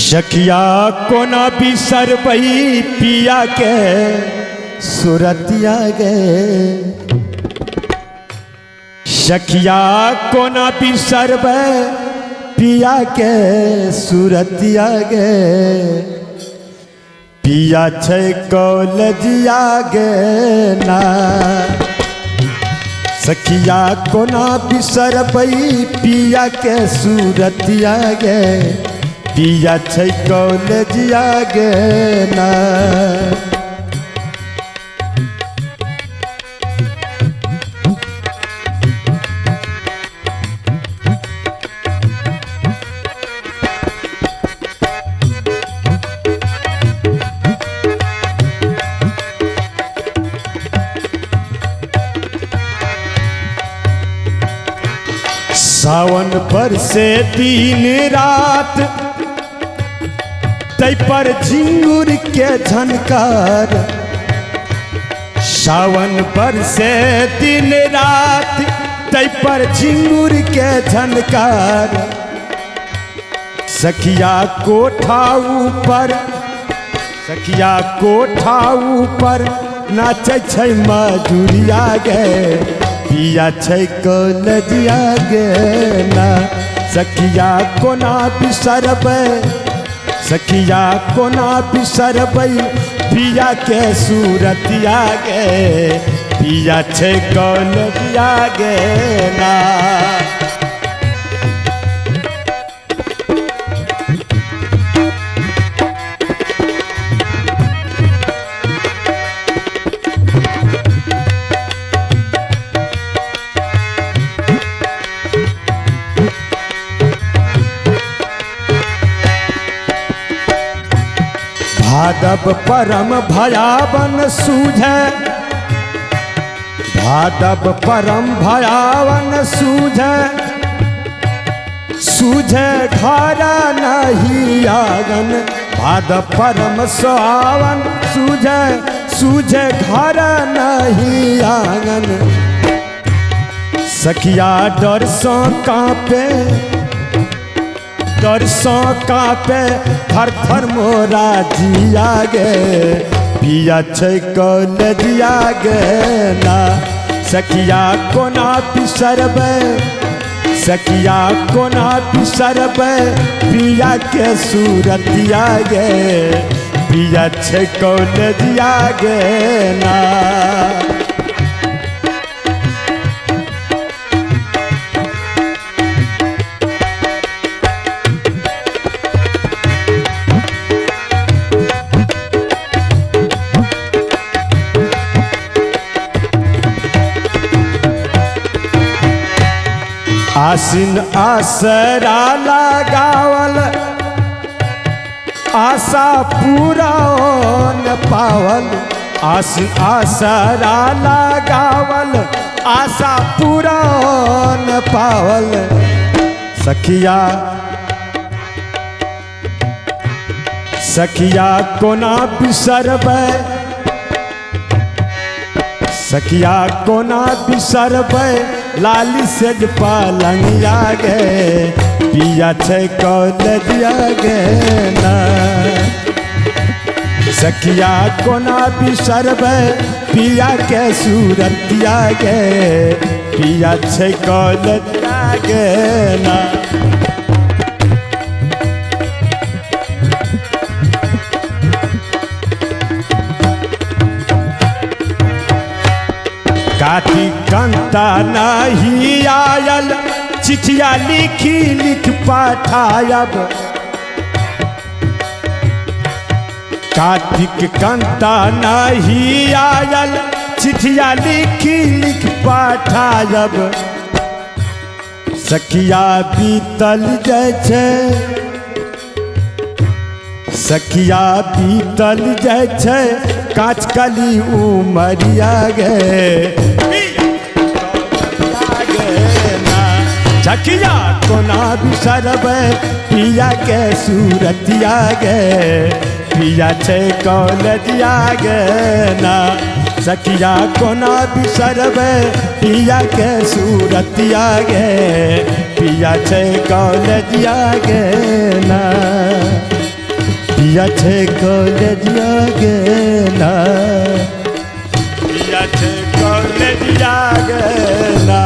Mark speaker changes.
Speaker 1: सखिया कोना बिसरबई पिया के सुरतिया गे। सखिया कोना बिसरबै पिया के सुरतिया गे। पिया छै कॉलेजिया गे ना। सखिया कोना बिसरबई पिया के सुरतिया गे। पिया छै कॉलेजिया गे ना। सावन पर से दिन रात तै पर झिंगुर के झनकार। सावन पर से दिन रात तै पर झिंगुर के झनकार। सखिया कोठा ऊपर सखिया कोठा ऊपर नाचै छै मजूरिया गे। पिया छै कॉलेजिया गे ना। सखिया कोना बिसरबै सखिया कोना बिसरबै पिया के सुरतिया गे। पिया छै कॉलेजिया गे ना। भादव परम भयावन सूझे भादव परम भयावन सूझे। सूझे घर नहीं आंगन भादव परम सुहावन सूझे। सूझे घर नहीं आंगन। सखिया डर सो कांपे डर सो कांपे थर थर मोरा जिया गे। पिया छै कॉलेजिया गे ना। सखिया कोना बिसरबै सखिया कोना बिसरबै पिया के सुरतिया गे। पिया छै कॉलेजिया गे ना। आसिन आसरा लगावल आशा पूरा न पावल। आसिन आसरा लगावल आशा पूरा न पावल। सखिया सखिया कोना बिसरबै सखिया कोना बिसरबै लाली सेज पलंगिया गे। पिया छै कॉलेजिया गे ना। सखिया कोना बिसरबै पिया के सुरतिया गे। पिया छै कॉलेजिया गे ना। काठी कंता नहीं आयल चिठिया लिखी लिख पठायब। कार्तिक कंता नहीं आयल चिठिया लिखी लिख पठायब। सखिया बीतल जाय छै सखिया बीतल जाय छै कांच कली उमरिया गे। सखिया कोना बिसरबै पिया के सुरतिया गे। पिया छै कॉलेजिया गे ना। सखिया कोना बिसरबै पिया के सुरतिया गे। पिया छै कॉलेजिया गे ना। पिया छे कॉलेजिया गेना पिया छे कॉलेजिया गेना